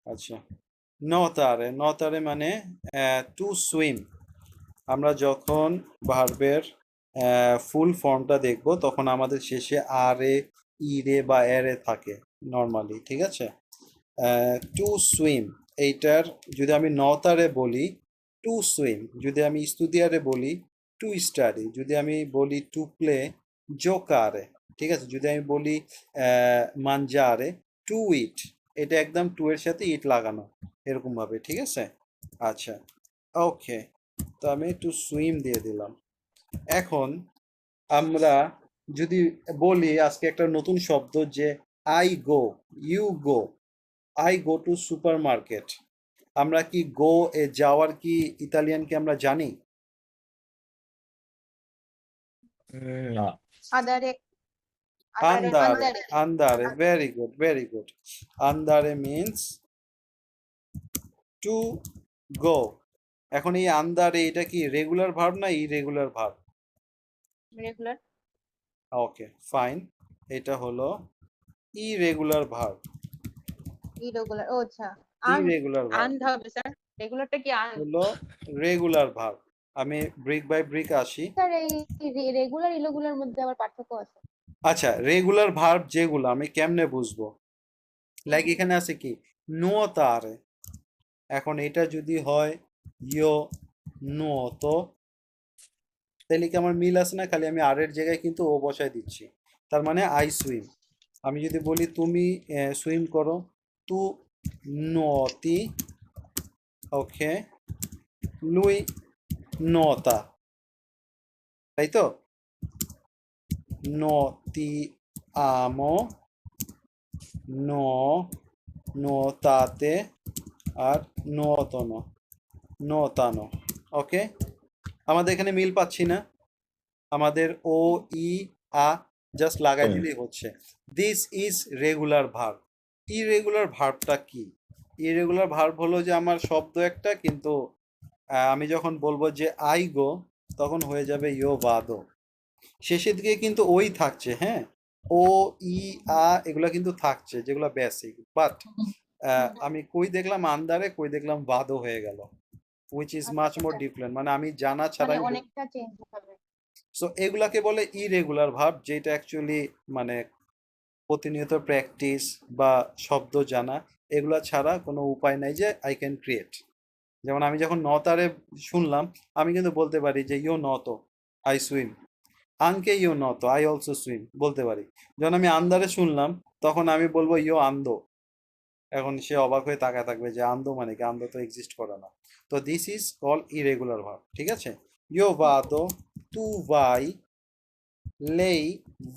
আচ্ছা, নতারে মানে to swim. আমরা যখন ভার্বের ফুল ফর্মটা দেখব তখন আমাদের শেষে আর এ, ই রে বা এর এ থাকে নর্মালি, ঠিক আছে? টু সুইম এইটার যদি আমি নতারে বলি টু সুইম, যদি আমি স্তুদিয়ারে বলি টু স্টাডি, যদি আমি বলি টু প্লে জোকারে, ঠিক আছে? যদি আমি বলি মানজারে টু ইট, এটা একদম টু এর সাথে ইট লাগানো এরকম ভাবে, ঠিক আছে? আচ্ছা, ওকে, তো আমি একটু সুইম দিয়ে দিলাম। এখন আমরা যদি বলি আজকে একটা নতুন শব্দ যে I go, you go, I go to supermarket. আমরা কি গো এ যাওয়ার কি ইতালিয়ান কি আমরা জানি? না। আদারে আদারে আন্দারে, আন্দারে আন্দারে, ভেরি গুড, ভেরি গুড। আন্দারে মিন্স টু গো। এখন এই আন্দারে এটা কি রেগুলার ভার্ব না irregular verb? Regular okay, fine, এটা হলো ইরেগুলার ভার্ব। ইরেগুলার। ও আচ্ছা, ইরেগুলার ভার্ব আন্ড হবে স্যার। রেগুলারটা কি আন? হলো রেগুলার ভার্ব। আমি ব্রিক বাই ব্রিক আসি। স্যার এই রেগুলার ইরেগুলার মধ্যে আবার পার্থক্য আছে? আচ্ছা, রেগুলার ভার্ব যেগুলো আমি কেমনে বুঝবো? লাইক এখানে আছে কি নুয়োতারে, এখন এটা যদি হয় ইয়ো নুয়োতো, তাহলে কি আমার মিল আছে না? খালি আমি আর এর জায়গায় কিন্তু ও বসায় দিচ্ছি, তার মানে আই সুইম। আমি যদি বলি তুমি সুইম করো, তু নতি, ওকে, লুই নতা, তাই তো? নতি আমো, নো নোতাতে, আর নোতনো, নোতানো, ওকে। আমাদের এখানে মিল পাচ্ছি না, আমাদের ও ই আ জাস্ট লাগাই দিলেই হচ্ছে। This is regular verb. Irregular ভার্বটা কি? ইরেগুলার ভার্ব হলো যে আমার শব্দ একটা, কিন্তু আমি যখন বলবো যে আই গো তখন হয়ে যাবে ইয়ো বাদো, শেষের দিকে কিন্তু ওই থাকছে, হ্যাঁ, ও ই আ এগুলা কিন্তু থাকছে যেগুলো বেসিক, বাট আমি কই দেখলাম আন্দারে, কই দেখলাম বাদো হয়ে গেল, উইচ ইজ মাচ মোর আচ্ছা, ডিফারেন্ট, মানে আমি জানা মানে ছাড়াই। অনেকটা চেঞ্জ হবে। সো এগুলাকে বলে ইরেগুলার ভার্ব, যেটা অ্যাকচুয়ালি মানে প্রতিনিয়ত প্র্যাকটিস বা শব্দ জানা এগুলা ছাড়া কোনো উপায় নাই যে আই ক্যান ক্রিয়েট। যেমন আমি যখন নতারে শুনলাম, আমি কিন্তু বলতে পারি যে ইউ নত, আই সুইম। আনকে ইউ নত, আই অলসো সুইম বলতে পারি। যখন আমি আন্দারে শুনলাম তখন আমি বলবো ইউ আন্দো, এখন সে অবাক হয়ে তাকায় থাকবে যে আন্দো মানে কি, আন্দো তো এক্সিস্ট করে না। তো this is call irregular verb, ঠিক আছে? ইউ ভাদো, তু ভাই, লেই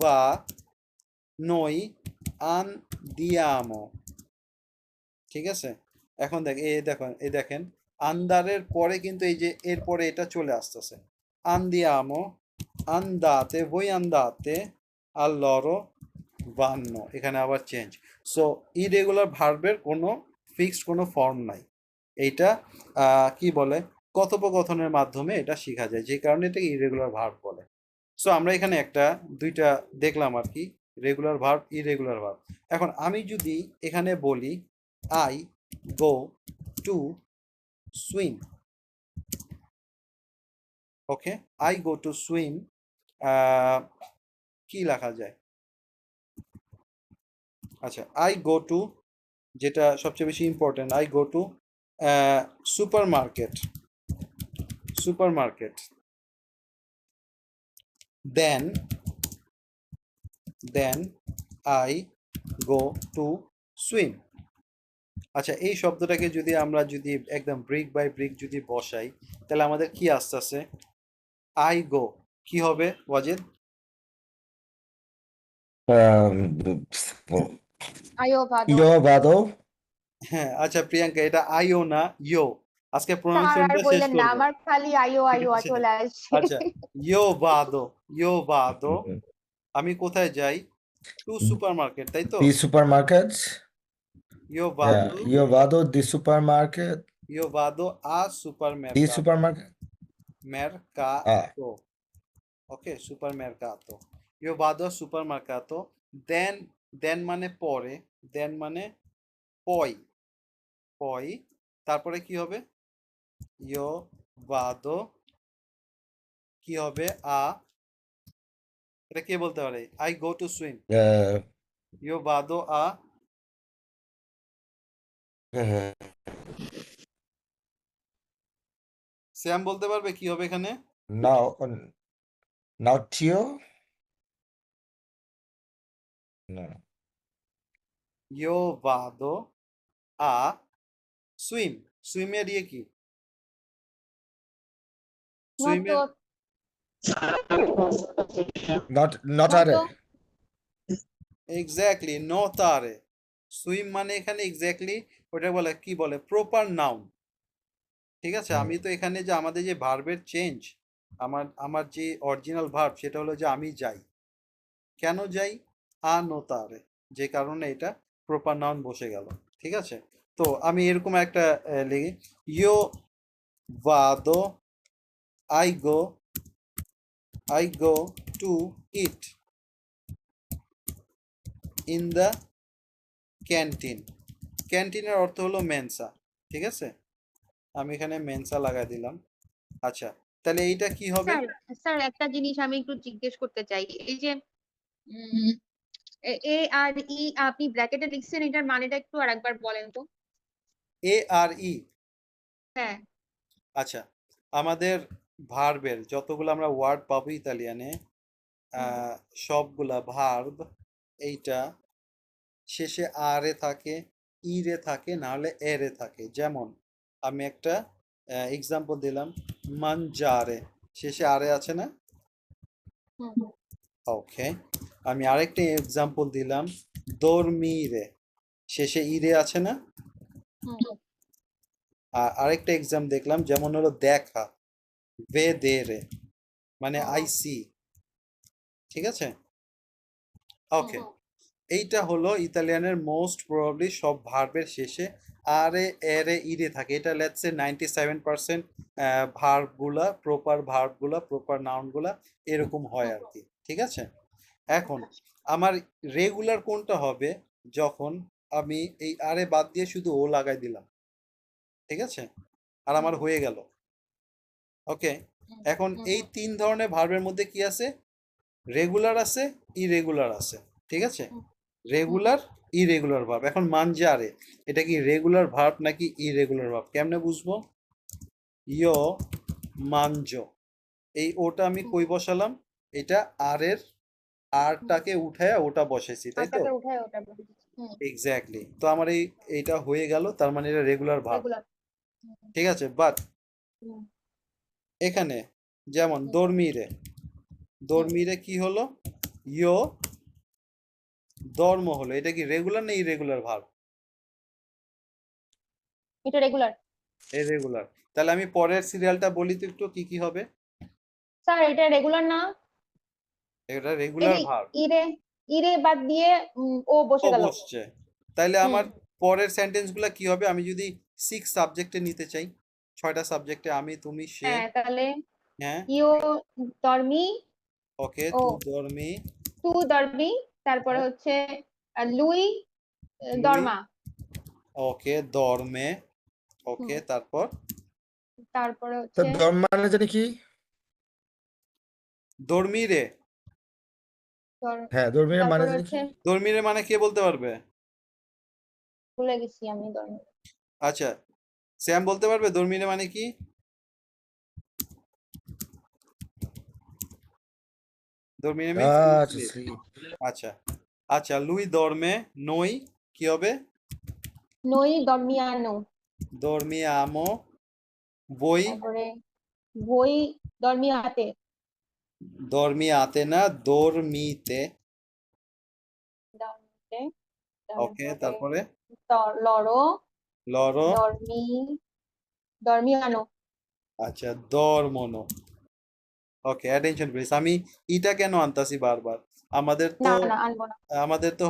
va, noi andiamo, ঠিক আছে? এখন দেখ, এই দেখেন আন্দারের পরে কিন্তু এই যে এর পরে এটা চলে আসতেছে, andiamo, andate, voi andate, আর loro vanno, এখানে আবার চেঞ্জ। সো ইরেগুলার ভার্বের কোনো ফিক্সড কোনো ফর্ম নাই। এইটা কি বলে, কথোপকথনের মাধ্যমে এটা শেখা যায়, যে কারণে এটাকে ইরেগুলার ভার্ব বলে। সো আমরা এখানে একটা দুইটা দেখলাম আর কি, রেগুলার ভার্ব ইরেগুলার ভার্ব। এখন আমি যদি এখানে বলি I go to swim, okay, I go to swim, কি লেখা যায়? আচ্ছা, আই গো টু, যেটা সবচেয়ে বেশি important, I go to supermarket, supermarket, then then I go to swim. আচ্ছা, এই শব্দটাকে যদি আমরা যদি একদম ব্রিক বাই ব্রিক যদি বসাই, তাহলে আমাদের কি আসতেছে? আই গো কি হবে ওয়াজিদ? আয়ো ভাদো। ইয়ো বাদো। হ্যাঁ, আচ্ছা প্রিয়াঙ্কা, এটা আইও না ইয়ো, আজকে স্যার আর প্রোনাউন্সিয়েশনটা শেষ বললেন না, করব, আমার খালি আয়ো ঠিক আয়ো আছে? চলে আসছে। আচ্ছা, ইয়ো বাদো, ইয়ো বাদো, আমি কোথায় যাই? টু সুপার মার্কেট, তাই তো? দি সুপারমার্কেট। ইয়ো Yeah, বাদো, io vado di supermarket. ইয়ো বাদো আ সুপার Di supermarket. Ah, mercato, okay, সুপার mercato, ইয়ো বাদো সুপার mercato, দেন, দেন মানে পরে, দেন মানে পই, পই, তারপরে কি হবে? ইয়ো বাদো, কি হবে? এটা কে বলতে পারে? I go to swim. uh, ইয়ো বাদো uh, শ্যাম বলতে পারবে কি হবে এখানে? now now Tio? No. ইয়ো বাদো সুইম। সুইমের ইয়ে কি? সুইমের Not are. মতো এক্স্যাক্টলি নতারে। সুইম মানে এখানে এক্স্যাক্টলি ওটা বলে কি বলে? Proper noun. ঠিক আছে, আমি তো এখানে যে আমাদের যে ভার্বের চেঞ্জ, আমার যে অরিজিনাল ভার্ব সেটা হলো যে আমি যাই। কেন যাই? নতারে, যে কারণে এটা প্রপার নাউন বসে গেল। ঠিক আছে, তো আমি এরকম একটা লিখি, ইয়ো ভাদো I go to eat in the canteen. ক্যান্টিনের অর্থ হলো মেনসা। ঠিক আছে, আমি এখানে মেনসা লাগাই দিলাম। আচ্ছা, তাহলে এইটা কি হবে? স্যার স্যার একটা জিনিস আমি একটু জিজ্ঞেস করতে চাই, এই যে এ আর ই আপনি ব্র্যাকেটে লিখছেন, এটার মানেটা একটু আরেকবার বলেন তো। ARE। হ্যাঁ আচ্ছা, আমাদের ভার্বের যতগুলো আমরা ওয়ার্ড পাবো ইতালিয়ানে, সবগুলা ভার্ব এইটা শেষে আরে থাকে, ইরে থাকে, না হলে এরে থাকে। যেমন আমি একটা এক্সাম্পল দিলাম, মানজারে, শেষে আরে আছে না? হুম ওকে, আমি আরেকটা এক্সাম্পল দিলাম, দর্মিরে, শেষে ইরে আছে না? হুম আর আরেকটা এক্সাম দেখলাম, যেমন হলো দেখা, ভেদেরে, মানে আই সি। ঠিক আছে, ওকে। এইটা হলো ইতালিয়ানের মোস্ট প্রবাবলি সব ভার্বের শেষে আরে এরে ইরে থাকে। এটা লেটস সে 97% ভার্বগুলা, প্রপার নাউনগুলা এরকম হয় আর কি। ঠিক আছে, এখন আমার রেগুলার কোনটা হবে? যখন আমি এই আরে বাদ দিয়ে শুধু ও লাগাই দিলাম। ঠিক আছে, আর আমার হয়ে গেল। ওকে, এখন এই তিন ধরনের ভার্বের মধ্যে কি আছে? রেগুলার আছে, ইরেগুলার আছে। ঠিক আছে, রেগুলার, ইরেগুলার ভার্ব। এখন মানজারে, এটা কি রেগুলার ভার্ব নাকি ইরেগুলার ভার্ব? কেমনে বুঝবো? ইয়ো মানজো, এই ওটা আমি কই বসালাম? এটা আরটাকে উঠায় ওটা বসেছি, তাই তো? আটাকে উঠায় ওটা বসেছি। এক্স্যাক্টলি, তো আমার এইটা হয়ে গেল, তার মানে এটা রেগুলার ভার্ব। রেগুলার। ঠিক আছে, বাট এখানে যেমন দর্মিরে কি হলো? ইয়ো ধর্ম হলো, এটা কি রেগুলার না ইরেগুলার ভার্ব? এটা রেগুলার। রেগুলার। তাহলে আমি পরের সিরিয়ালটা বলি তো একটু, কি কি হবে? স্যার এটা রেগুলার না, এটা এই রেগুলার যে ভার্ব, ইরে ইরে বাদ দিয়ে ও বসে ও গেল। বসছে। তাইলে আমার পরের সেন্টেন্সগুলো কি হবে? আমি যদি 6 সাবজেক্টে নিতে চাই, 6টা সাবজেক্টে, আমি, তুমি, সে। হ্যাঁ তাহলে হ্যাঁ, ইও dormi ওকে, ও তু dormi, tu dormi, তারপরে হচ্ছে lui lui, dorma, ওকে, dorme, ওকে, তারপর তারপরে তো হচ্ছে দম মানে জানি কি? dormire। হ্যাঁ, দর্মির মানে তারপরে জানি হচ্ছে কি? dormire মানে কে বলতে পারবে? ভুলে গেছি আমি dormi। আচ্ছা, স্যাম বলতে পারবে dormire মানে কি? dormire means আচ্ছা, sleep। sleep. আচ্ছা, আচ্ছা, lui dorme, noi কি হবে? noi dormiamo, dormiamo, voi তারপরে voi dormiate, dormiate না, dormite। dormite, ওকে, তারপরে তারপরে loro loro, dormiano। আচ্ছা, dormono। Okay, attention please. আমি ইটা কেন আনতাছি বারবার? আমাদের তো না না আনবো না।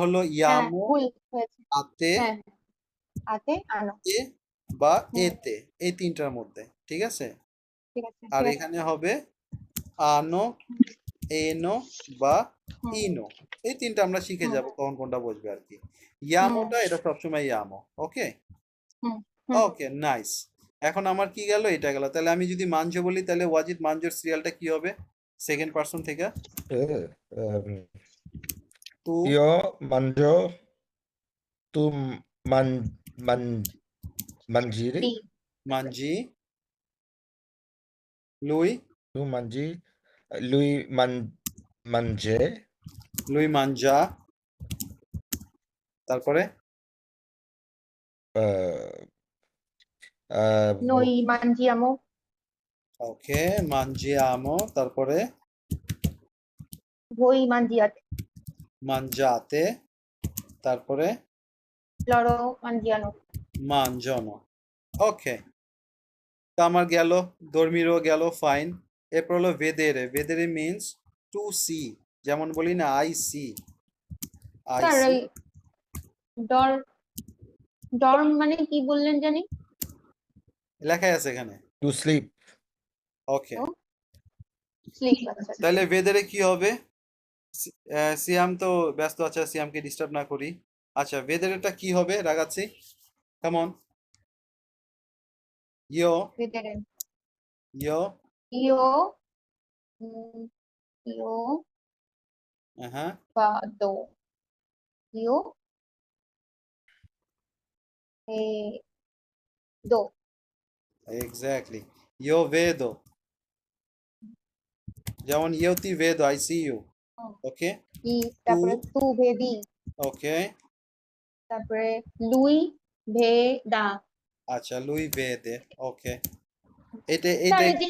হলো হ্যাঁ ইয়ামো, ভুল হয়েছে। আতে, হ্যাঁ আতে আনো। এ বা হুম, এতে, এই তিনটার মধ্যে। ঠিক আছে, ঠিক আছে আর ঠিক আছে। এখানে হবে আনো, এনো বা হুম, ইনো। এই তিনটা আমরা শিখে হুম, যাব কখন কোনটা বসবে আর কি। হুম, ইয়ামোটা, এটা সবসময় ইয়ামো। ওকে, হুম, হুম। ওকে, নাইস। এখন আমার কি গেল, এটা গেল। তাহলে আমি যদি মানজো বলি, তাহলে ওয়াজিদ মানজোর সিরিয়ালটা কি হবে সেকেন্ড পারসন থেকে? um, তু io mangio, tu man, man, mangiare, ডি মানজি, লুই tu mangi, lui mange, লুই মানজা, তারপরে uh, uh, নই মানজিয়ামো ওকে মানজি আমো, তারপরে ভই মানজিয়াতে মানজাতে, তারপরে লরো মানজিয়ানো মানজনো। ওকে, তো আমার গেল, ধর্মীরও গেল, ফাইন। এরপর হলো ভেদেরে। ভেদেরে মিনস টু সি, যেমন বলি না I see, I sir see. ওই ডর ডর্ম মানে কি বললেন জানি লেখাই আছে এখানে। to sleep, ওকে, ও স্লিপ আচ্ছা তাহলে ভেদেরে কি হবে? সিয়াম তো ব্যস্ত আছে, সিয়ামকে ডিস্টার্ব না করি। আচ্ছা, ভেদেরেটা কি হবে রাগাচ্ছি, কেমন? ইয়ো ভেতরে ইয়ো, ইও উম, ইও হ্যাঁ, বাদো ইও এ দো এক্স্যাক্টলি। ইয়ো ভেদো, যেমন ইয়তি ভেদো, আই সি ইউ। ওকে, ই টু, তারপরে তু ভেদি ওকে, তারপরে লুই ভেদা আচ্ছা লুই ভেদে। ওকে, এটা স্যার এটা এই যে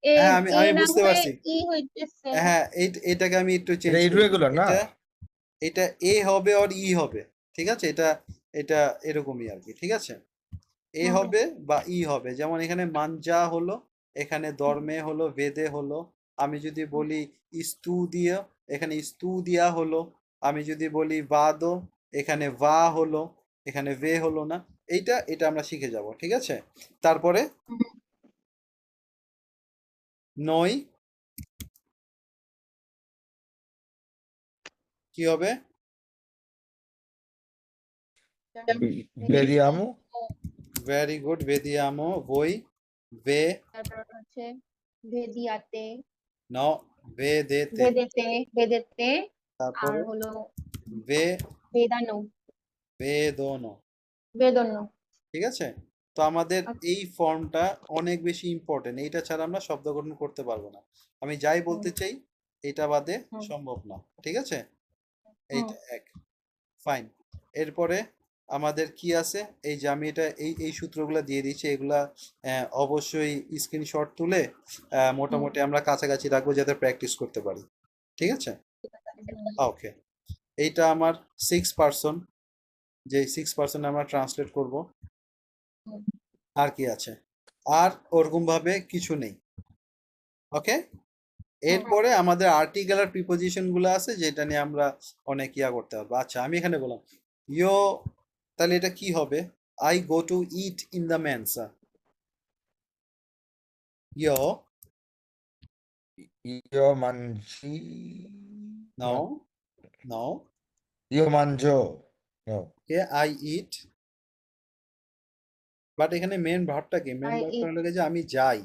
এ হ্যাঁ, আমি এ আমি না বুঝতে হয়ে পারছি। ই হইতেছে হ্যাঁ, এটাকে আমি একটু চেঞ্জ এটা করি। irregular না? এটা এটা এ হবে আর ই হবে, ঠিক আছে? এটা এটা এরকমই আর কি, ঠিক আছে? এ হুম, হবে বা ই হবে, যেমন এখানে মানজা হলো, এখানে দরমে হলো, বেদে হলো। আমি যদি বলি ইস্তু দিয়ে, এখানে ইস্তু দিয়া হলো। আমি যদি বলি বাদো, এখানে বা হলো, এখানে ভে হলো না। এটা আমরা শিখে যাব, ঠিক আছে? তারপরে হুম, নই কি হবে? vediamo, ভেরি গুড, ভেদিয়ামো। বই ভে, তারপর হচ্ছে ভেদিয়াতে ন, ভেদেতে, ভেদেতে ভেদেতে আর তারপরে হলো ভে, ভেদানো বেদনো, বেদন্য ঠিক আছে? তো আমাদের আচ্ছা, এই ফর্মটা অনেক বেশি ইম্পর্টেন্ট, এইটা ছাড়া আমরা শব্দ গঠন করতে পারবো না। আমি যাই হুম, বলতে চাই, এটা বাদে হুম, সম্ভব না, ঠিক আছে? হুম, এইটা এক, ফাইন। এরপরে আমাদের কি আছে, এই যে আমি এটা এই সূত্রগুলো দিয়ে দিচ্ছি, এগুলা অবশ্যই স্ক্রিনশট তুলে হুম, মোটামুটি আমরা কাছাকাছি রাখবো, যাতে প্র্যাকটিস করতে পারি, ঠিক আছে? ওকে, এইটা আমার 6 পার্সন, যে 6 পার্সন আমরা ট্রান্সলেট করব। হুম, আর কি আছে? আর ওরকম ভাবে কিছু নেই। ওকে, হুম, এরপরে আমাদের আর্টিকেল আর প্রিপোজিশন গুলো আছে, যেটা নিয়ে আমরা অনেক ইয়া করতে পারবো। আচ্ছা, আমি এখানে বললাম ইয়ো, তাহলে এটা কি হবে? I go to eat in the মেনসা। ইয়ো, io mangi, নাও, man- নাও, io mangio, no, কে আই ইট। বাট এখানে মেন ভার্বটা কি? মেন আই ভার্বটা ইট হলো যে আমি যাই,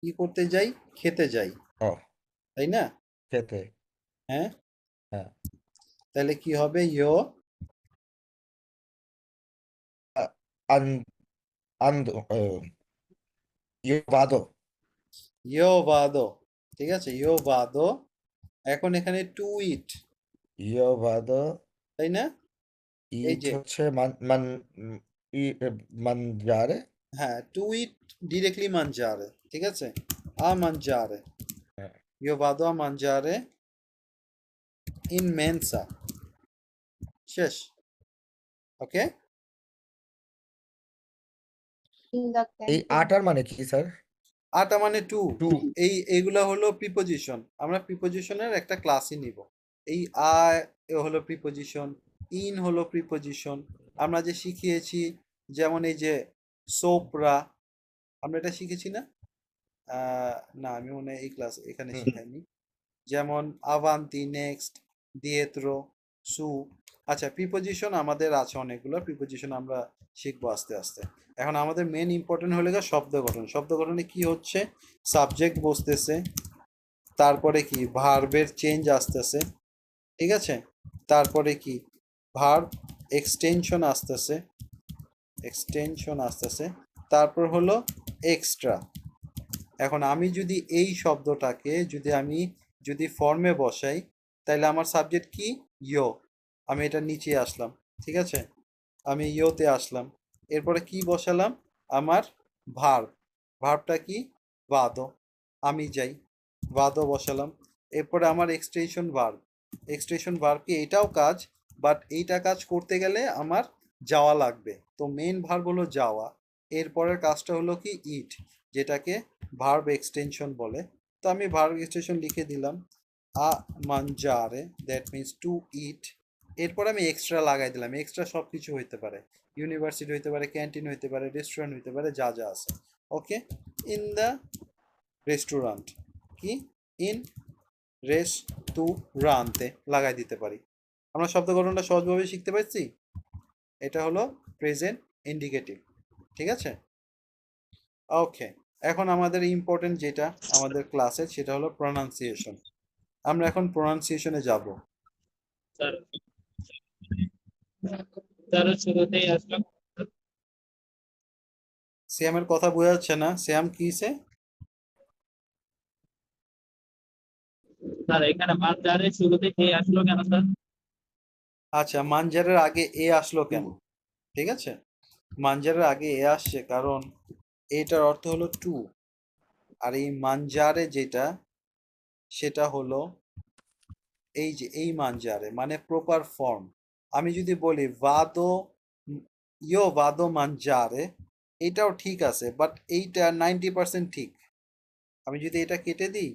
কি করতে যাই? খেতে যাই, oh, তাই না? খেতে, হ্যাঁ, হ্যাঁ, তাহলে কি হবে? ইয়ো and, ando, io vado, ইয়ো বাদো, ঠিক আছে? ইয়ো বাদো। এখন এখানে টু ইট, io vado, তাই না? এই eat যে হচ্ছে mangiare, হ্যাঁ, টু ইট ডিরেক্টলি মানজারে, ঠিক আছে? আ মানজারে, হ্যাঁ, ইয়ো বাদো আ মানজারে ইন মেনসা, শেষ। ওকে, ইন দ্য এই ক্যান্টিন আটার মানে কি স্যার? আটা মানে টু। টু, এইগুলা হলো প্রিপোজিশন, আমরা প্রিপোজিশনের একটা ক্লাসই নিব। এই আ এ হলো প্রিপোজিশন, ইন হলো প্রিপোজিশন। আমরা যে শিখিয়েছি, যেমন এই যে সোপরা, আমরা এটা শিখেছি না? না, আমি মনে হয় এই ক্লাস এখানে হুম, শিখাইনি। যেমন আভান্তি, নেক্সট, দিয়েত্রো, সু। আচ্ছা, প্রিপোজিশন আমাদের আছে অনেকগুলো প্রিপোজিশন, আমরা শিখবো আস্তে আস্তে। এখন আমাদের মেন ইম্পর্টেন্ট হলে গিয়ে শব্দ গঠন। শব্দ গঠনে কি হচ্ছে, সাবজেক্ট বসতেছে, তারপরে কি ভার্বের চেঞ্জ আসতেছে, ঠিক আছে, তারপরে কি ভার্ব এক্সটেনশন আসতেছে, তারপর হলো এক্সট্রা। এখন আমি যদি এই শব্দটাকে যদি ফর্মে বসাই, তাহলে আমার সাবজেক্ট কি, ইয়ো, আমি এটা নিচে আসলাম, ঠিক আছে, আমি ইয়োতে আসলাম, এরপরে কি বসালাম, আমার ভার্বটা কি, বাদো, আমি যাই, বাদো বসালাম, এরপরে আমার এক্সটেনশন ভার্ব কি, এটাও কাজ, বাট এইটা কাজ করতে গেলে আমার যাওয়া লাগবে, তো মেন ভার্ব হলো যাওয়া, এরপরের কাজটা হলো কি ইট, যেটাকে ভার্ব এক্সটেনশন বলে। তো আমি ভার্ব এক্সটেনশন লিখে দিলাম, আ মানজারে, দ্যাট মিনস টু ইট। এরপর আমি এক্সট্রা লাগাই দিলাম, এক্সট্রা সব কিছু হইতে পারে, ইউনিভার্সিটি হইতে পারে, ক্যান্টিন হইতে পারে, রেস্টুরেন্ট হইতে পারে, যা যা আছে। ওকে, ইন দ্য রেস্টুরেন্ট, কি, ইন রেস্টুরান্তে লাগাই দিতে পারি। আমরা শব্দ গঠনটা সহজভাবে শিখতে পারছি। এটা হলো প্রেজেন্ট ইন্ডিকেটিভ, ঠিক আছে। ওকে, এখন আমাদের ইম্পর্টেন্ট যেটা আমাদের ক্লাসে, সেটা হলো প্রনাউন্সিয়েশন। আমরা এখন প্রনাউন্সিয়েশনে যাব। স্যার স্যার শুরুতেই আসলো। শ্যামের কথা বোঝা যাচ্ছে না, শ্যাম কিসে? স্যার এখানে মানজারে শুরুতে কে আসলো কেন স্যার? আচ্ছা, মানজারের আগে এ আসলো কেন, ঠিক আছে, মানজারের আগে এ আসছে কারণ এটার অর্থ হলো টু, আর এই মানজারে যেটা, সেটা হলো এই যে এই মানজারে মানে প্রপার ফর্ম। আমি যদি বলি ভাদো, ইয়ো ভাদো মানজারে, এটাও ঠিক আছে, বাট এইটা 90% ঠিক। আমি যদি এটা কেটে দিই,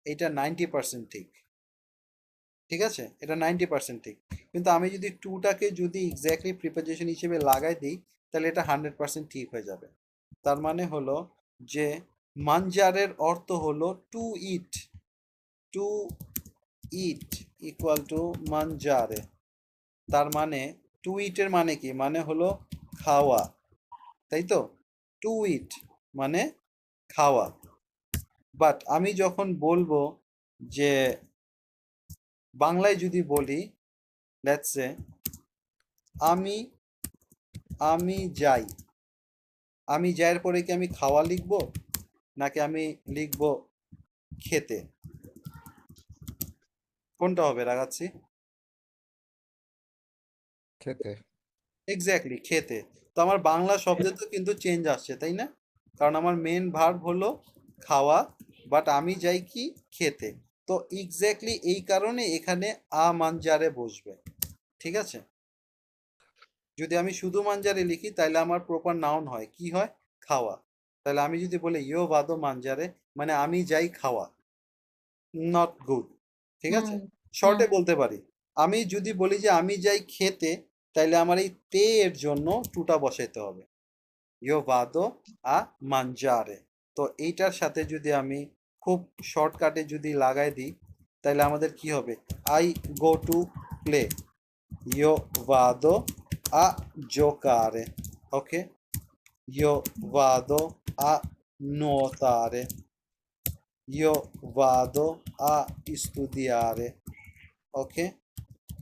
এইটা 90% ঠিক, ঠিক আছে, এটা 90% ঠিক। কিন্তু আমি যদি টুটাকে যদি এক্স্যাক্টলি প্রিপোজিশন হিসেবে লাগাই দিই, তাহলে এটা 100% ঠিক হয়ে যাবে। তার মানে হলো যে মানজারের অর্থ হলো to eat, to eat equal to মানজারে। তার মানে টু ইটের মানে কি, মানে হলো খাওয়া, তাই তো, টু ইট মানে খাওয়া। বাট আমি যখন বলবো যে বাংলায় যদি বলি, লেটস সে আমি আমি যাই, আমি যাইয়ের পরে কি আমি খাওয়া লিখব, নাকি আমি লিখব খেতে, কোনটা হবে রাগাচ্ছি? খেতে। এক্স্যাক্টলি খেতে। তো আমার বাংলা শব্দে তো কিন্তু চেঞ্জ আসছে, তাই না, কারণ আমার মেন ভার্ব হলো খাওয়া, বাট আমি যাই কি খেতে। তো এক্স্যাক্টলি এই কারণে এখানে আ মানজারে বসবে, ঠিক আছে। যদি আমি শুধু মানজারে লিখি, তাহলে আমার প্রপার নাউন হয়, কি হয়, খাওয়া। তাহলে আমি যদি বলি ইয়ো বাদো মানজারে, মানে আমি যাই খাওয়া, নট গুড, ঠিক আছে। শর্টে বলতে পারি, আমি যদি বলি যে আমি যাই খেতে, তাইলে আমার এই তে এর জন্য টুটা বসাইতে হবে, ইয়ো বাদো আ মানজারে। তো এইটার সাথে যদি আমি খুব শর্টকাটে যদি লাগাই দিই, তাহলে আমাদের কি হবে, I go to play, io vado a giocare, ok, io vado a nuotare, io vado a studiare, ok,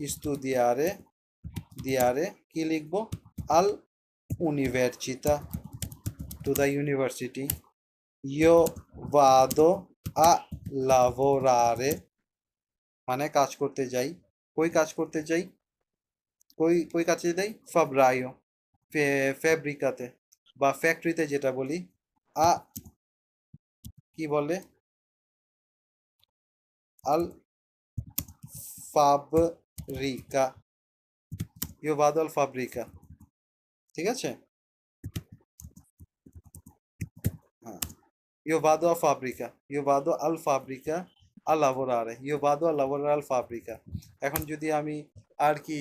studiare, diare কি লিখবো, al università, to the university, io vado a lavorare মানে কাজ করতে যাই, কই কাজ করতে যাই, কই কই কাজে দেয়, ফাব্রাইও, ফেব্রিকাতে বা ফ্যাক্টরিতে যেটা বলি, আ কি বলে, আল ফাবরিকা, ইউ ভাদো আল ফাব্রিকা, ঠিক আছে, হ্যাঁ, ইউ ভাদো আল ফাব্রিকা, ইউ ভাদো আল ফাব্রিকা আল লাবোরারে, ইউ ভাদো আল লাবোরারে আল ফাব্রিকা। এখন যদি আমি আর কি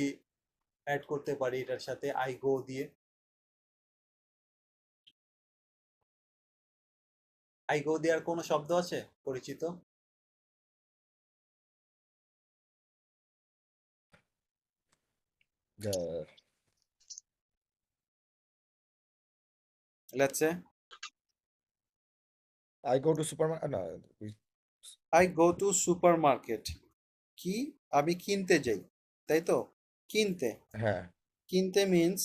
অ্যাড করতে পারি এটার সাথে, আই গো দিয়ে, আই গো দেওয়ার কোনো শব্দ আছে পরিচিত? আহ, let's say I go to supermarket. No, I go to supermarket. কি? আমি কিনতে যাই, তাই তো? কিনতে। হ্যাঁ কিনতে মিন্স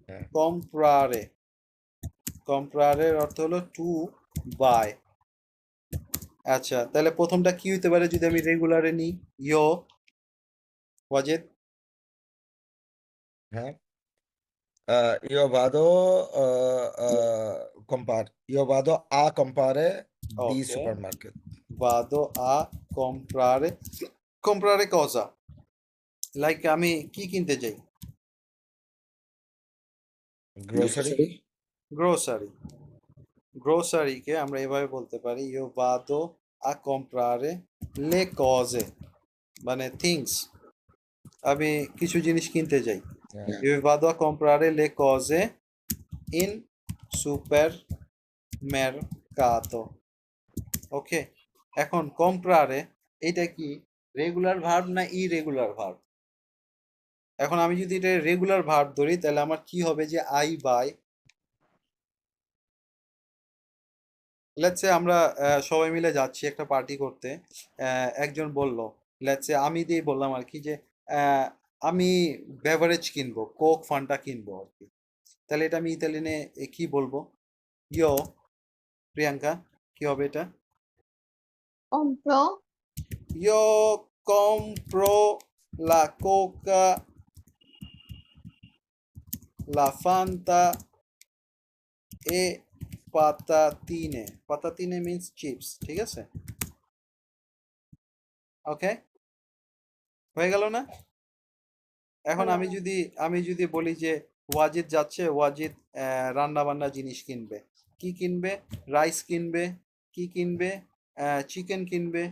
হ্যাঁ comprare। কম্প্রারের অর্থ হলো টু বাই। আচ্ছা, তাহলে প্রথমটা কি হতে পারে যদি আমি রেগুলারে নিই? ইয়ো ওয়াজেদ। হ্যাঁ io vado io vado a comprare di okay, supermarket. vado a comprare। comprare cosa? Like আমি কি কিনতে যাই? Grocery. গ্রোসারি। গ্রোসারিকে আমরা এভাবে বলতে পারি ইয়ো ভাদো আ comprare le cose, মানে থিংস। আমি কিছু জিনিস কিনতে যাই। হ্যাঁ Io vado a comprare le cose in supermercato। ওকে, এখন comprare এটা কি রেগুলার ভার্ব না ইরেগুলার ভার্ব? এখন আমি যদি এটা রেগুলার ভার্ব ধরি তাহলে আমার কি হবে যে আই বাই। লেটস সে আমরা সবাই মিলে যাচ্ছি একটা পার্টি করতে। একজন বলল, লেটস সে আমি দিয়ে বললাম আর কি যে আমি বেভারেজ কিনবো, কোক ফান্টা কিনবো আর কি। তাহলে এটা আমি ইতালিয়ানে কি বলবো? ইয়ো প্রিয়াঙ্কা, কি হবে এটা? compro ইয়ো compro la coca, la fanta e patatine। patatine means chips, ঠিক আছে? ওকে, হয়ে গেল না? এখন হলো। আমি যদি বলি যে ওয়াজিদ যাচ্ছে, ওয়াজিদ রান্না বান্না জিনিস কিনবে। কি কিনবে? রাইস কিনবে। কি কিনবে? চিকেন কিনবে।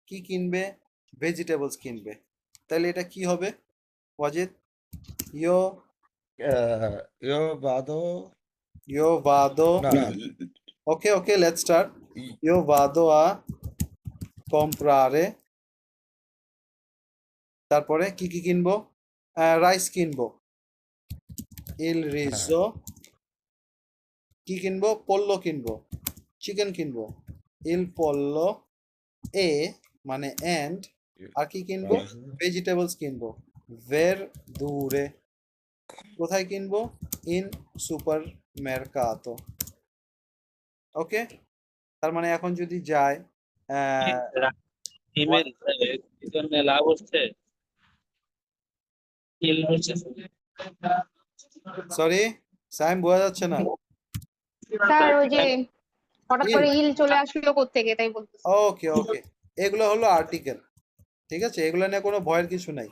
কি কিনবে? ভেজিটেবলস কিনবে। তাহলে এটা কি হবে ওয়াজিদ? ইয়ো io vado ইয়ো ভাদো। no okay okay, let's start. i- ইয়ো ভাদো আ comprare। তারপরে কি কি কিনবো? রাইস কিনবো, ইল হ্যাঁ রিজো। কি কিনবো? পোল্লো কিনবো। চিকেন কিনবো, ইল পোল্লো এ মানে এন্ড। আর কি কিনবো? vado ভেজিটেবলস কিনবো, ভের দূরে। কোথায় কিনবো? In super মেরকাতো। ওকে, তার মানে এখন যদি যায় ইমেল কি জন্য লাভ হচ্ছে? কিল হচ্ছে। সরি সাইম, বোঝা যাচ্ছে না। স্যার ওই যে হঠাৎ ইল, করে ইল চলে আসলো কোত্থেকে তাই বলতেছি। ওকে ওকে, এগুলো হলো আর্টিকেল, ঠিক আছে? এগুলো নিয়ে কোনো ভয়ের কিছু নাই।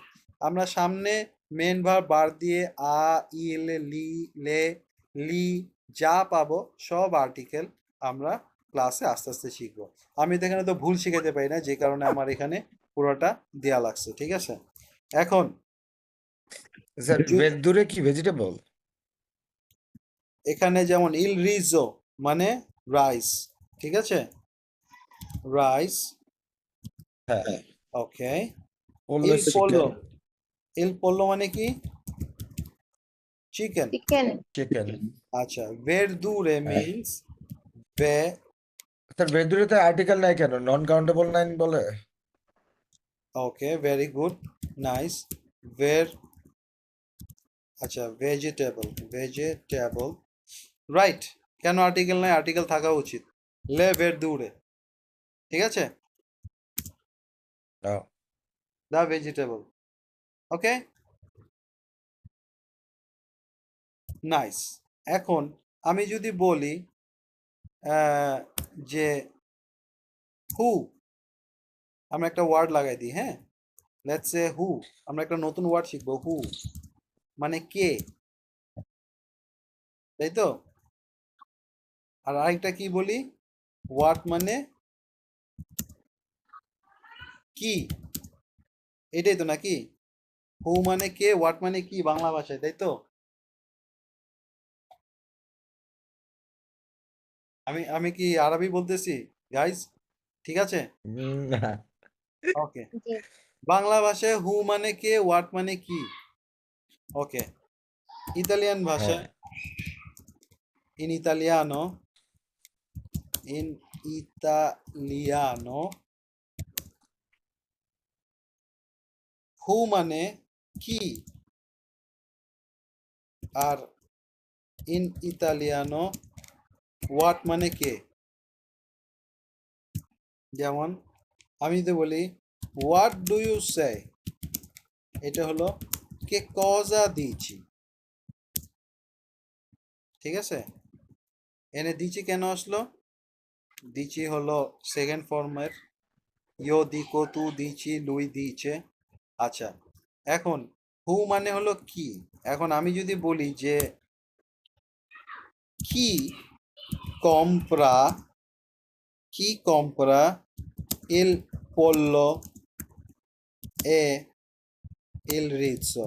আমরা সামনে মেন ভার্ব বার দিয়ে আ, ইল, লি, লে, লি যা পাবো সব আর্টিকেল আমরা ক্লাসে আস্তে আস্তে শিখবো। আমি তো এখানে তো ভুল শিখাতে পারি না, যে কারণে আমার এখানে পুরোটা দেয়া লাগছে, ঠিক আছে? এখন স্যার যু- verdure কি ভেজিটেবল? এখানে যেমন ইল রিজো মানে রাইস, ঠিক আছে? রাইস, হ্যাঁ ওকে। pollo ইল পোলো, chicken ইল পোলো মানে কি? চিকেন। চিকেন chicken আচ্ছা, verdure হ্যাঁ means ve। স্যার verdure তে আর্টিকেল নাই কেন? নন কাউন্টেবল নাইন বলে? ওকে, ভেরি গুড, নাইস। ভের, আচ্ছা ভেজিটেবল, রাইট। কেন আর্টিকেল নাই? আর্টিকেল থাকা উচিত। লে verdure, ঠিক আছে? No. দা ভেজিটেবল, ওকে, নাইস। এখন আমি যদি বলি যে হু, আমরা একটা ওয়ার্ড লাগাই দিই, হ্যাঁ? লেটস সে হু, আমরা একটা নতুন ওয়ার্ড শিখবো। হু মানে কে, তাই তো? আর আরেকটা কি বলি? হোয়াট মানে কি, এটাই তো নাকি? হু মানে কে, হোয়াট মানে কি বাংলা ভাষায়, তাই তো? আমি কি আরবি বলতেছি গাইস? ঠিক আছে, না ওকে। জি বাংলা ভাষায় হু মানে কে, হোয়াট মানে কি, ওকে। ইতালিয়ান হ্যাঁ ভাষায় in italiano, who মানে কি, আর in italiano what মানে কে। যেমন আমি যদি বলি what do you say, এটা হলো che cosa dici, ঠিক আছে। এনে দিছি কেন আসলো, দিছি হলো সেকেন্ড ফর্মের, ইও দিকো, তু দিছি, লুই দিছে। আচ্ছা, এখন হু মানে হলো কি। এখন আমি যদি বলি যে কি কম্প্রা, কি কম্প্রা il pollo e il rizzo,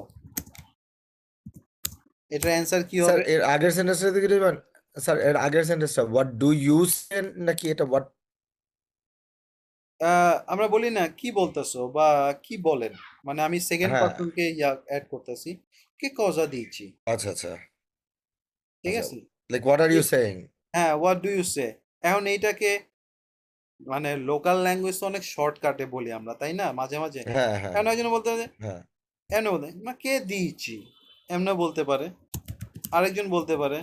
এটার অ্যান্সার কি স্যার হবে? এর আগের সেন্টেন্সটা দিকে দিবেন। স্যার এর আগের সেন্টেন্সটা হোয়াট ডু ইউ সে নাকি এটা হোয়াট? আমরা বলি না কি বলতেছো বা কি বলেন, মানে আমি সেকেন্ড হ্যাঁ, পারসনকে অ্যাড করতেছি, কে কজা দিয়েছি, আচ্ছা আচ্ছা ঠিক আচ্ছা, আছে। Like what are you saying? হ্যাঁ, হোয়াট ডু ইউ সে। এখন এইটাকে মানে লোকাল ল্যাঙ্গুয়েজ তো অনেক শর্টকাটে বলি আমরা, তাই না, মাঝে মাঝে। হ্যাঁ হ্যাঁ এখন একজন বলতে পারে, হ্যাঁ এমনি বলতে না কে দিয়েছি, এমনি বলতে পারে। আরেকজন বলতে পারে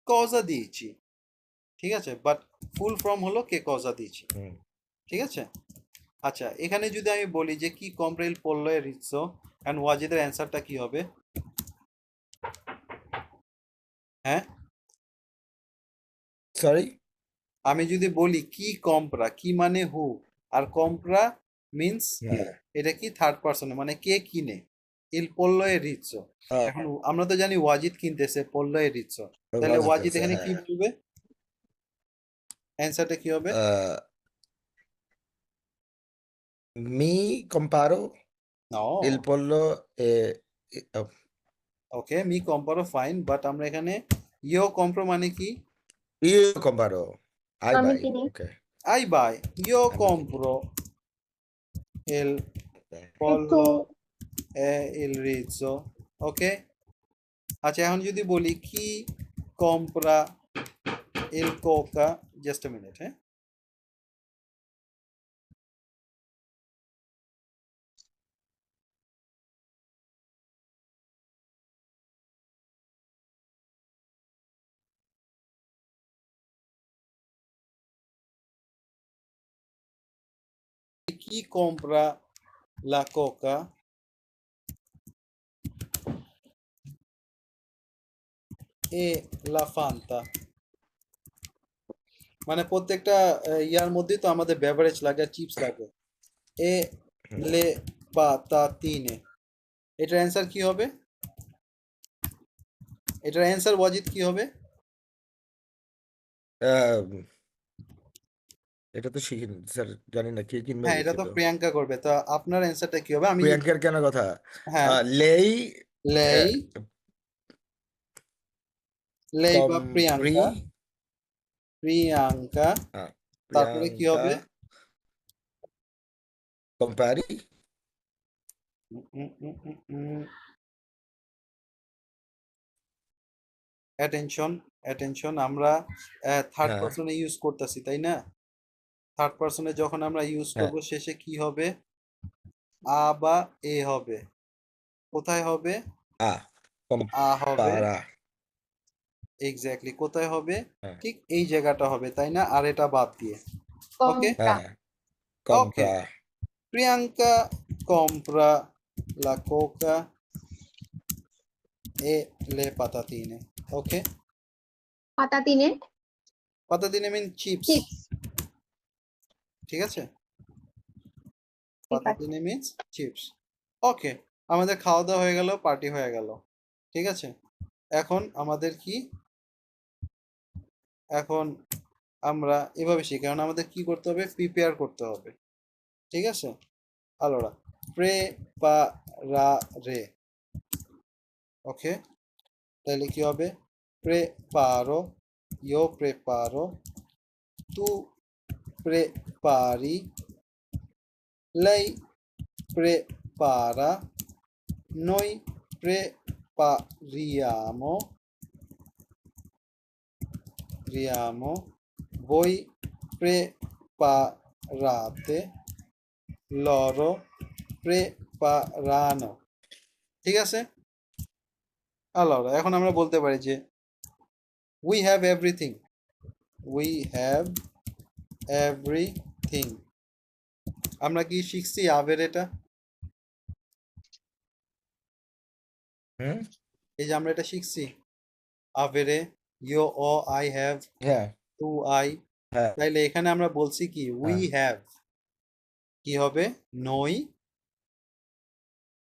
কজা দিয়েছি, ঠিক আছে, বাট ফুল ফর্ম হলো কে কজা দিয়েছি, হুম। ঠিক আছে। আচ্ছা, এখানে যদি আমি বলি যে কি কম্প্রেল পড়লো রিৎসো অ্যান্ড ওয়াজিদের অ্যান্সারটা কি হবে? হ্যাঁ, সরি, আমি যদি বলি কি কম্প্রা, কি মানে হু, আর কম্প্রা মিন্স হ্যাঁ এটা কি থার্ড পার্সনে, মানে কে কিনে, ইল পড়লো রিৎসো। এখন আমরা তো জানি ওয়াজিদ কিনতেছে পড়লো রিৎসো, তাহলে ওয়াজিদ এখানে কি বলবে, অ্যান্সারটা কি হবে? মি কম্পারো নো, ইল pollo e ওকে, মি কম্পারো ফাইন, বাট আমরা এখানে ইও কম্প্রো মানে কি, io comparo, I আমি buy, কিনি। okay, আই বাই, ইও আমি কম্প্রো এল okay. একটু পড়লো il rizzo, ওকে। আচ্ছা, এখন যদি বলি কি compra il coca, just a minute, হ্যাঁ, কি compra la coca e la fanta, মানে প্রত্যেকটা ইয়ার মধ্যেই তো আমাদের বেভারেজ লাগে, চিপস লাগে। এ লে পাতাতিনে, এটার অ্যান্সার কি হবে, এটার অ্যান্সার ওয়াজিদ কি হবে? Um, এটা তো শিখিনি স্যার, জানি না কে কিনবে হ্যাঁ, এটা তো লিখিত। প্রিয়াঙ্কা করবে, তো আপনার অ্যান্সারটা কি হবে? আমি প্রিয়াঙ্কার কেন কথা? হ্যাঁ, লেই লেই, লেই বা কম্প্রি, প্রিয়াঙ্কা, প্রিয়াঙ্কা, তারপরে কি প্রিয়াঙ্কা হবে? কম্পারি, অ্যাটেনশন, অ্যাটেনশন, আমরা থার্ড হ্যাঁ পার্সনে ইউজ করতেছি, তাই না। থার্ড পার্সনে যখন আমরা ইউজ হ্যাঁ করব শেষে কি হবে, আ বা এ হবে। কোথায় হবে? আ আ হবে, কম্পারা, এক্স্যাক্টলি কোথায় হবে, হ্যাঁ ঠিক এই জায়গাটা হবে, তাই না, আর এটা বাদ দিয়ে। ওকে, কমপ্রা। হ্যাঁ ওকে, কম্প্রা, Priyanka compra la coca e le patatine, ওকে। পাতা তিনে পাতাতিনে মিন চিপস, চিপস। ঠিক আছে, ঠিক আছে। পাতাতিনে মিন্স চিপস। ওকে, আমাদের খাওয়া দাওয়া হয়ে গেল, পার্টি হয়ে গেল, ঠিক আছে। এখন আমাদের কি, এখন আমরা এভাবে শিখি, কারণ আমাদের কি করতে হবে, প্রিপেয়ার করতে হবে, ঠিক আছে। allora preparare, ওকে, তাহলে কি হবে, preparo, io preparo, tu prepari, lei prepara, noi prepariamo, prepariamo, voi preparate, loro preparano। ঠিক আছে? allora এখন আমরা বলতে পারি যে we have everything, we have everything। আমরা কি শিখছি আবের এটা? হুম এই যে আমরা এটা শিখছি আবেরে ইউ ও আই হ্যাভ হ্যাঁ টু আই, হ্যাঁ তাইলে এখানে আমরা বলছি কি উই হ্যাঁ হ্যাভ, কি হবে noi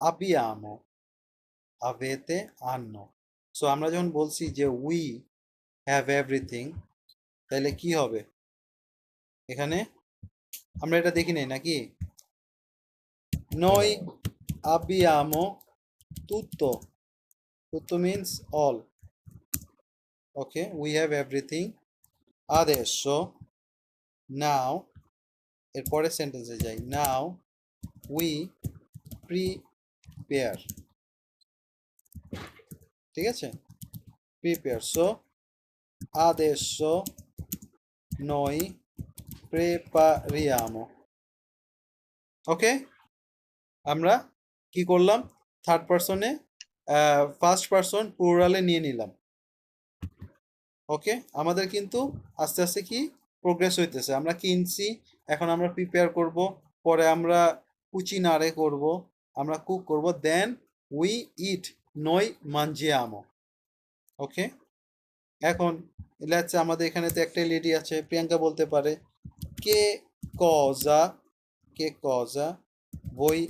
abbiamo, avete hanno। So আমরা যখন বলছি যে উই হ্যাভ এভরিথিং, তাহলে কি হবে এখানে? আমরা এটা দেখি নাই নাকি? noi abbiamo tutto, tutto means all, okay, we have everything। adesso, now, এর পরের সেন্টেন্সে যাই, now we prepare, ঠিক আছে, prepare। so adesso noi prepariamo, ওকে। আমরা কি করলাম? থার্ড পারসনে ফার্স্ট পারসন প্লুরালে নিয়ে নিলাম। ওকে, আমাদের কিন্তু আস্তে আস্তে কি প্রোগ্রেস হইতেছে। আমরা কিনছি, এখন আমরা প্রিপেয়ার করব, পরে আমরা কুচিনারে করব, আমরা কুক করব, দেন উই ইট, নই mangiamo। ওকে, এখন লেটস আমাদের এখানে তো একটা লেডি আছে, প্রিয়াঙ্কা বলতে পারে কে cosa, কে cosa voi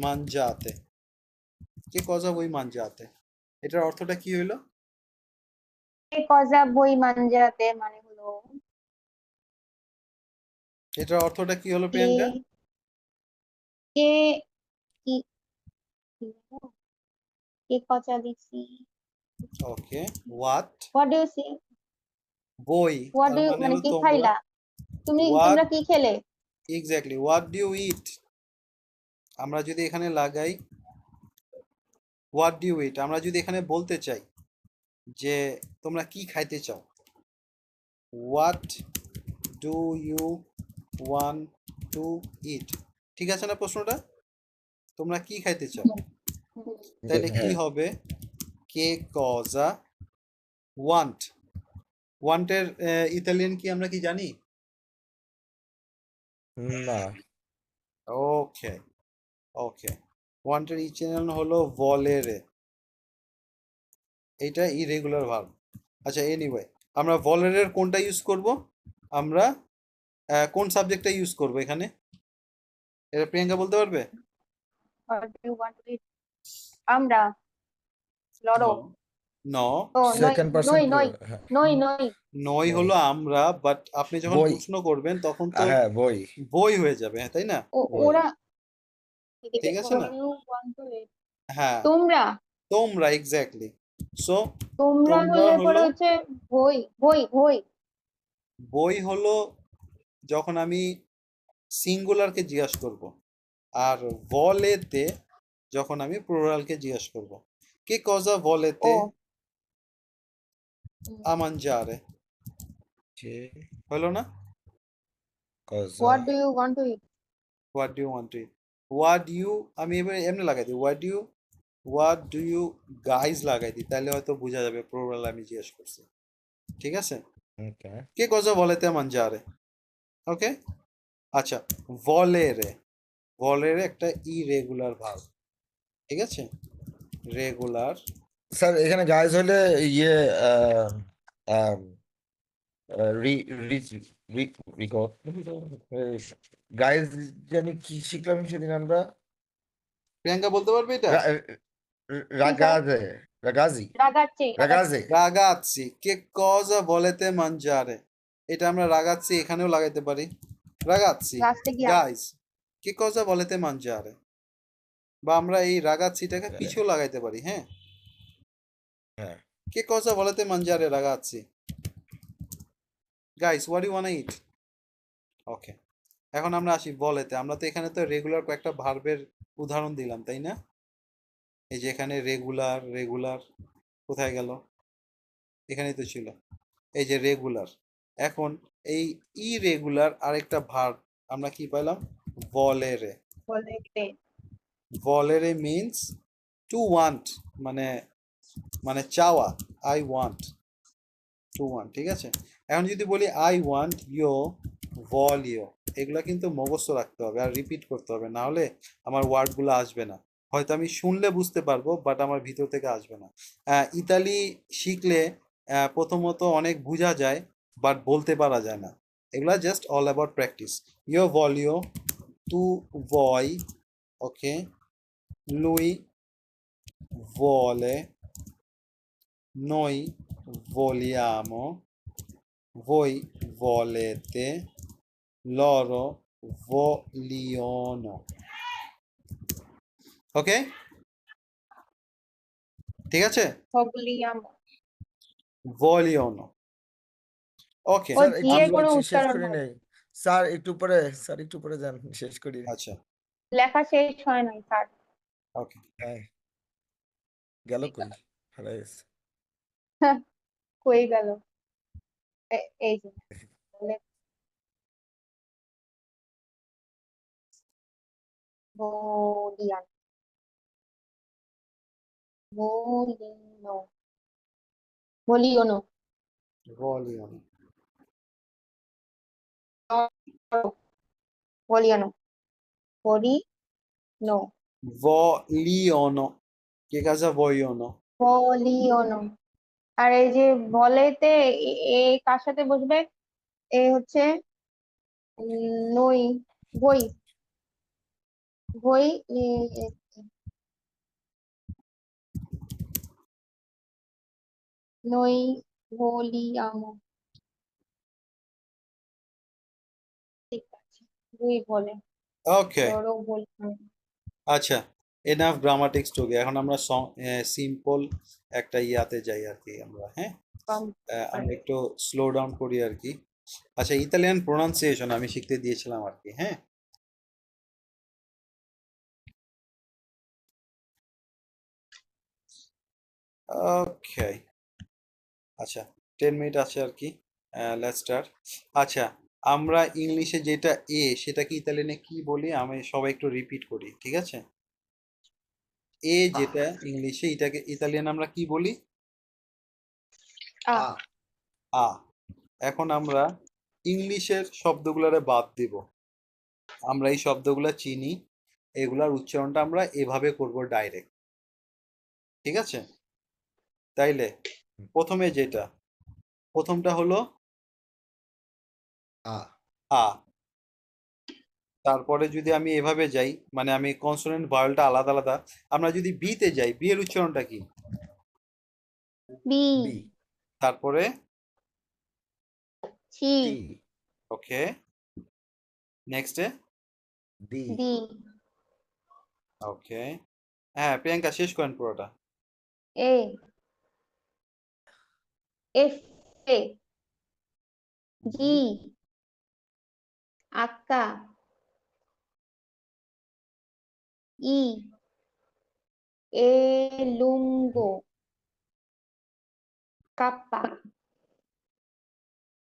mangiate, কে cosa voi mangiate, এটার অর্থটা কি হইলো? কে কজা বই মানজাতে মানে হলো এটার অর্থটা কি হলো কে প্রিয়াঙ্কা? কে কি কি বলবো? কে কজা দিছি okay, what, what do you see বই, হোয়াট তার ডু মানে মানে হলো কি তোমরা। খাইলা হোয়াট, তোমরা কি খেলে এক্স্যাক্টলি, হোয়াট ডু ইউ ইট। আমরা যদি এখানে লাগাই হোয়াট ডু ইউ ইট, আমরা যদি এখানে বলতে চাই যে তোমরা কি খাইতে চাও, what do you want to eat, ঠিক আছে না প্রশ্নটা? তোমরা কি খাইতে চাও, তাহলে কি হ্যাঁ হবে? কে কজা ওয়ান্ট, ওয়ান্টের ইতালিয়ান কি আমরা কি জানি? না ওকে, ওকে, ওয়ান্টের ইটালিয়ান হলো ভলেরে, এইটা ইরেগুলার ভার্ব। আচ্ছা, এনিওয়ে, আমরা ভলেরের কোনটা ইউজ করব? আমরা কোন সাবজেক্টটা ইউজ করব এখানে? এটা প্রিয়াঙ্কা বলতে পারবে? What do you want to eat আমরা লড়ো নো, ও নই সেকেন্ড পারসন নই নই হ্যাঁ নই নই নই হলো আমরা, বাট আপনি যখন বই প্রশ্ন করবেন তখন তো হ্যাঁ বই বই হয়ে যাবে, তাই না? বই ওরা ঠিক আছে না? What do you want to eat? হ্যাঁ, তোমরা তোমরা, এক্স্যাক্টলি। সো তোমরা তোমরা হলে পরে হলো, হচ্ছে বই বই বই বই হলো যখন আমি সিঙ্গুলারকে জিজ্ঞাসা করব, আর ভলেতে যখন আমি প্লুরালকে জিজ্ঞাসা করব। কে কজা ও ভলেতে a mangiare, কে হলো না? কজা what do you want to eat what do you want to eat, what you, আমি এবার এমনি লাগাই দিই, হোয়াট ডু ইউ গাইজ লাগাই দিই, তাহলে হয়তো বোঝা যাবে প্লুরাল আমি জিজ্ঞেস করছি। ঠিক আছে, ওকে কে কজা ভলেতে mangiare। ওকে, আচ্ছা, ভলেরে, ভলেরে একটা ইরেগুলার ভার্ব, ঠিক আছে, রেগুলার। স্যার এখানে গাইজ হলে ইয়ে আম, রি রি রি রিকো গাইজ জানি কি শিখলাম সেদিন আমরা প্রিয়াঙ্কা বলতে পারবে এটা? রাগাজে রাগাজি রাগাচ্ছি রাগাজে রাগাচ্ছি, কে কজা ভলেতে mangiare, এটা আমরা রাগাচ্ছি এখানেও লাগাইতে পারি, রাগাচ্ছি রাস্তে গিয়া গাইস কে কজা ভলেতে mangiare, বা আমরা এই রাগাচ্ছিটাকে পিছেও লাগাইতে পারি। হ্যাঁ, হ্যাঁ কে কজা ভলেতে mangiare রাগাচ্ছি, guys what you want eat. Okay, এখন আমরা আসি বলেতে। আমরা তো এখানে তো রেগুলার কয়েকটা ভার্বের উদাহরণ দিলাম, তাই না? এই যে এখানে রেগুলার, রেগুলার কোথায় গেল? এখানেই তো ছিল। এই যে রেগুলার। এখন এই ইরেগুলার আরেকটা ভার্ব আমরা কি পাইলাম? ভলেরে। বলেতে ভলেরে মিন্স টু ওয়ান্ট, মানে মানে চাওয়া। আই ওয়ান্ট, টু ওয়ান্ট, ঠিক আছে? এখন যদি বলি আই ওয়ান্ট ইউ ভলিও, এগুলা কিন্তু মুখস্থ রাখতে হবে আর রিপিট করতে হবে, না হলে আমার ওয়ার্ডগুলো আসবে না। হয়তো আমি শুনলে বুঝতে পারবো বাট আমার ভিতর থেকে আসবে না। ইতালি শিখলে প্রথমত অনেক বোঝা যায় বাট বলতে পারা যায় না। এগুলা জাস্ট অল অ্যাবাউট প্র্যাকটিস। ইউ ভলিও, তু ভয়, ওকে, লুই vuole, noi vogliamo, voi volete, loro vogliono। Okay, ঠিক আছে? ভলিয়ামো। vogliono। ওকে, ও স্যার জি একটু এর কোনো বলছি, শেষ উচ্চারণ করি হয় নাই স্যার, একটু পরে যান, শেষ করি। আচ্ছা, লেখা শেষ হয় নাই স্যার। ওকে। হ্যাঁ, গেল কই, হারাই গেছে। হয়ে গেল। এই যে ভলিয়ান, ভলিনো, ভলিওনো, vogliono। ভলিয়ানো, ভলিনো, vogliono, che cosa vogliono? ভলিওনো। আর এই যে বলেতে এ কার সাথে বসবে? এ হচ্ছে নই, বই, বই, নই ভলিয়ামো। ঠিক আছে, বই বলে, ওকে, ধরো বললাম। আচ্ছা, এনাফ গ্রামাটিক্স টু। এখন আমরা সিম্পল একটা ইয়াতে যাই আর কি আমরা, হ্যাঁ? আমরা একটু স্লো ডাউন করি আর কি। আচ্ছা, ইতালিয়ান প্রোনাউন্সিয়েশন আমি শিখতে দিয়েছিলাম আর কি, হ্যাঁ? ওকে, আচ্ছা, 10 মিনিট আছে আর কি। Let's start. আচ্ছা, আমরা ইংলিশে যেটা এ সেটাকে ইতালিয়ানে কি বলি? আমি সবাই একটু রিপিট করি, ঠিক আছে? এ যেটা ইংলিশে, এটাকে ইতালিয়ান আমরা কি বলি? আ, আ আ। এখন আমরা ইংলিশের শব্দগুলোরে বাদ দিব। আমরা এই শব্দগুলো চিনি, এগুলার উচ্চারণটা আমরা এভাবে করব ডাইরেক্ট, ঠিক আছে? তাইলে প্রথমে যেটা, প্রথমটা হলো আ আ। তারপরে যদি আমি এভাবে যাই, মানে আমি কনসোনেন্ট ভাওয়েলটা আলাদা আলাদা। আমরা যদি বি তে যাই, বি এর উচ্চারণটা কি? বি, বি তারপরে সি, টি ওকে, নেক্সটে ডি ডি, ওকে। হ্যাঁ, প্রিয়াঙ্কা শেষ করেন পুরোটা। এ, এফ, এ, জি, আক্কা, ই, এ, লুঙ্গো, কাপ্পা,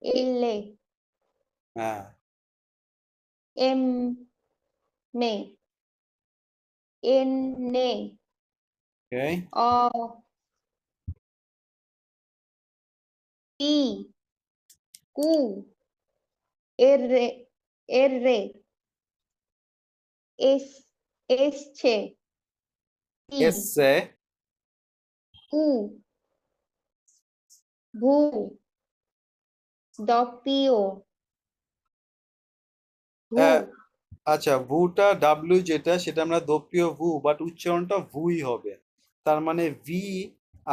এলে, হ্যাঁ, এম, মে, এন, নে, ওকে, অ, ই, কু, এর রে, এর রে, এস, এসছে, টি, এসে, কু, ভু, দপিও, ভু, আচ্ছা, ভুটা ডাব্লিউ যেটা সেটা আমরা দপ্পিয় ভু, বাট উচ্চারণটা ভুই হবে। তার মানে ভি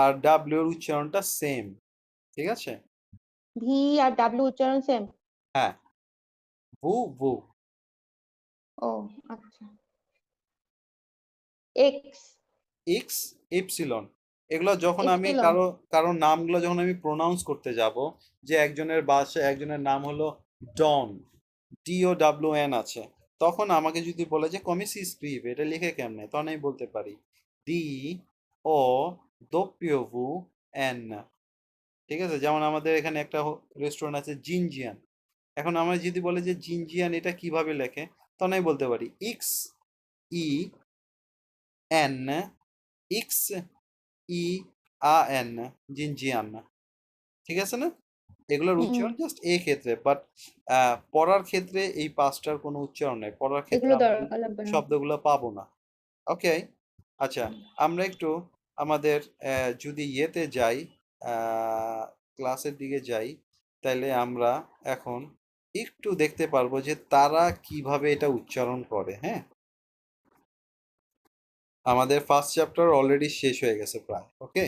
আর ডাব্লিউ এর উচ্চারণটা সেম, ঠিক আছে? ভি আর ডাব্লিউ উচ্চারণ সেম। হ্যাঁ, ভু ভু। ও আচ্ছা। এক্স, এক্স, এপসিলন, এগুলো যখন আমি এপসিলন, কারো নামগুলো যখন আমি প্রোনাউন্স করতে যাব, যে একজনের বাসায় একজনের নাম হলো ডন, DOWN আছে, তখন আমাকে যদি বলে যে কমি সি স্ক্রিপ এটা লিখে কেমনে, তখন আমি বলতে পারি DOWN। ঠিক আছে, যেমন আমাদের এখানে একটা রেস্টুরেন্ট আছে জিনজিয়ান। এখন আমরা যদি বলে যে জিনজিয়ান এটা কিভাবে লেখে, তখন আমি বলতে পারি ইক্স ই এন ইক্স ই আ এন জিনজিয়ান। ঠিক আছে না? এগুলোর উচ্চারণ জাস্ট এই ক্ষেত্রে, বাট পড়ার ক্ষেত্রে এই পাঁচটার কোনো উচ্চারণ নেই। পড়ার ক্ষেত্রে এগুলো আমরা এই দরকার লাগবে না। শব্দগুলো পাবো না। ওকে, আচ্ছা, আমরা একটু আমাদের যদি ইয়েতে যাই, ক্লাসের দিকে যাই, তাহলে আমরা এখন একটু দেখতে পারবো যে তারা কিভাবে এটা উচ্চারণ করে। হ্যাঁ, আমাদের ফার্স্ট চ্যাপ্টার অলরেডি শেষ হয়ে গেছে প্রায়। ওকে,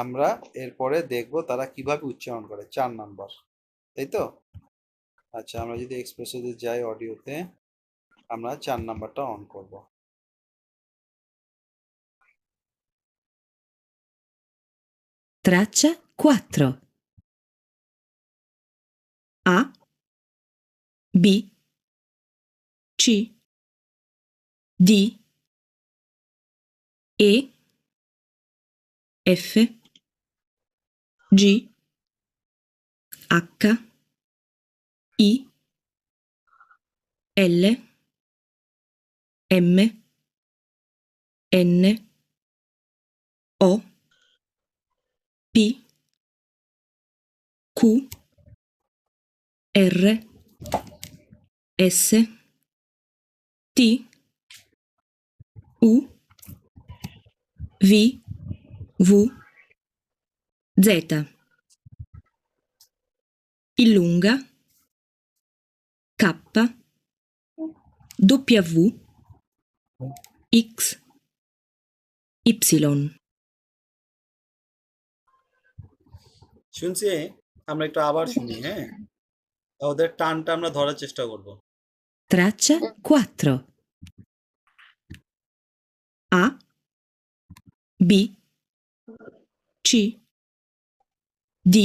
আমরা এরপরে দেখবো তারা কিভাবে উচ্চারণ করে, 4 নাম্বার, তাই তো? আচ্ছা, আমরা যদি এক্সপ্রেসোতে যাই অডিওতে, আমরা 4 নাম্বারটা অন করব। Traccia 4. A, B, C, D, E, F, G, H, I, L, M, N, O, P, Q, R, S, T, U, V, W, Z. Illunga, K, W, X, Y. শুনছি, আমরা একটু আবার শুনি। হ্যাঁ, ওদের টানটা আমরা ধরার চেষ্টা করব। Traccia 4. A, B, C, D,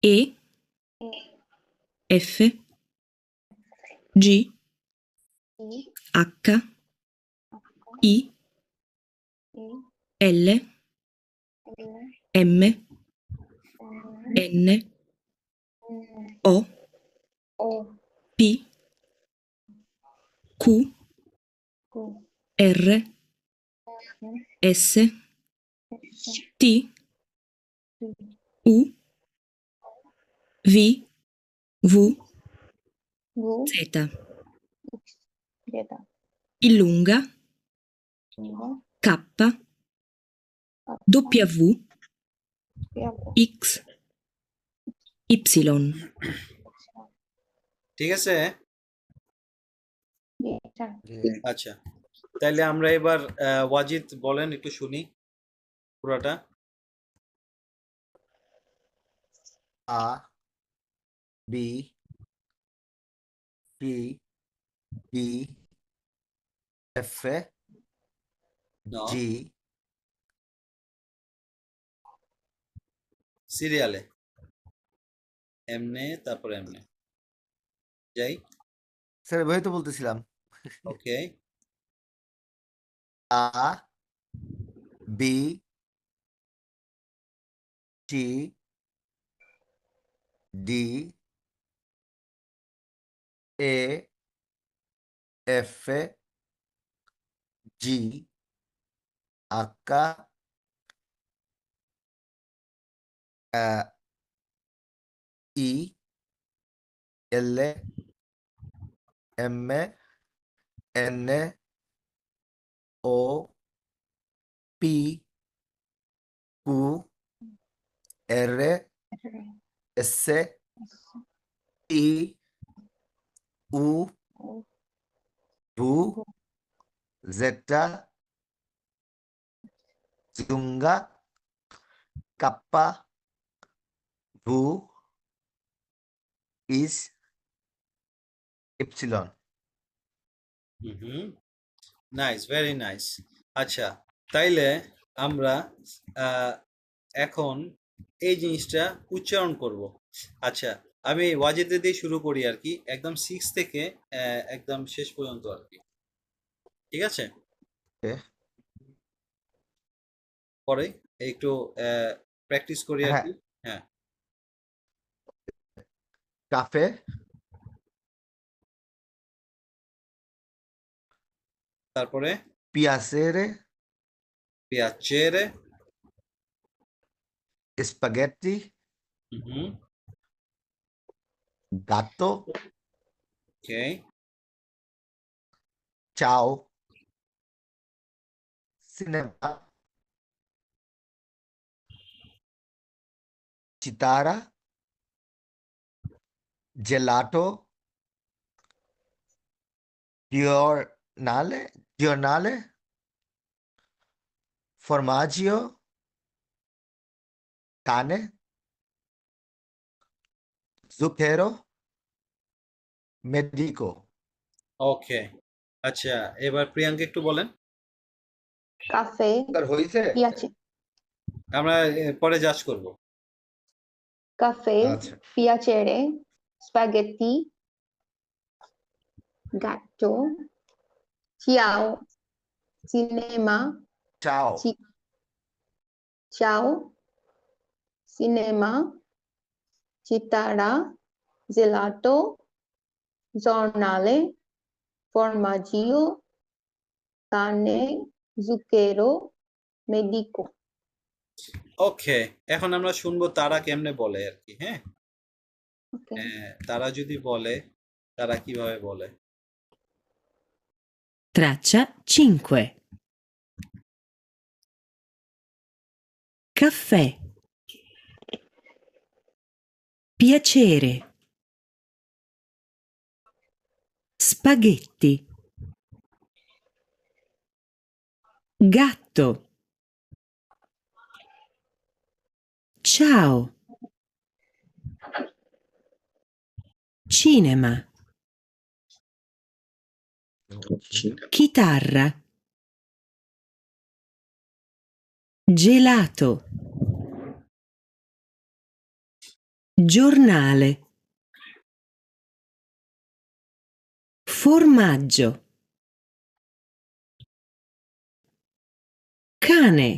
E, F, G, H, I, L, M, N, O, O P, Q, R, S, T, U, V, W, গু Z. যেটা Illunga, K, W, X, Y. ঠিক আছে, এটা আচ্ছা, তাইলে আমরা এবার ওয়াজিদ বলেন, একটু শুনি পুরাটা। A, B, C, D, F, No, G, সিরিয়ালে এমনে, তারপর এমনে যাই। স্যার এভাবেই তো বলতেছিলাম। ওকে, A, B, C, D, A, F, G, H, I, L, M, N, O, P, Q, R, S, T, U, V, Z, Zunga, Kappa, V, is, Epsilon. Hmm, nice, very nice. আচ্ছা, তাইলে আমরা এখন এই জিনিসটা উচ্চারণ করব। আচ্ছা, আমি ওয়াজিদে দিয়ে শুরু করি আর কি, একদম 6 থেকে একদম শেষ পর্যন্ত আর কি। ঠিক আছে, Okay. পরে একটু প্র্যাকটিস করি আর হ্যাঁ কি। হ্যাঁ, caffè, তারপরে piacere, পিয়াচেরে। spaghetti, হুম, gatto, ওকে, ciao, cinema, chitara, gelato, giornale, formaggio, cane, zucchero, medico. ওকে। আচ্ছা, এবার প্রিয়াঙ্কা একটু বলেন। কাফে, স্যার হয়েছে? পিয়াচে আমরা পরে জাজ করব। কাফে, আচ্ছা piacere, spaghetti, gatto, ciao, cinema, ciao, ci- ciao, cinema, chitarra, gelato, giornale, formaggio, carne, zucchero, medico. ওকে, এখন আমরা শুনবো তারা কেমনে বলে আর কি। হ্যাঁ, Okay. তারা যদি বলে, তারা কিভাবে বলে। Traccia 5. Caffè. Piacere. Spaghetti. Gatto. Ciao. Cinema. Chitarra. Gelato. Giornale. Formaggio. Cane.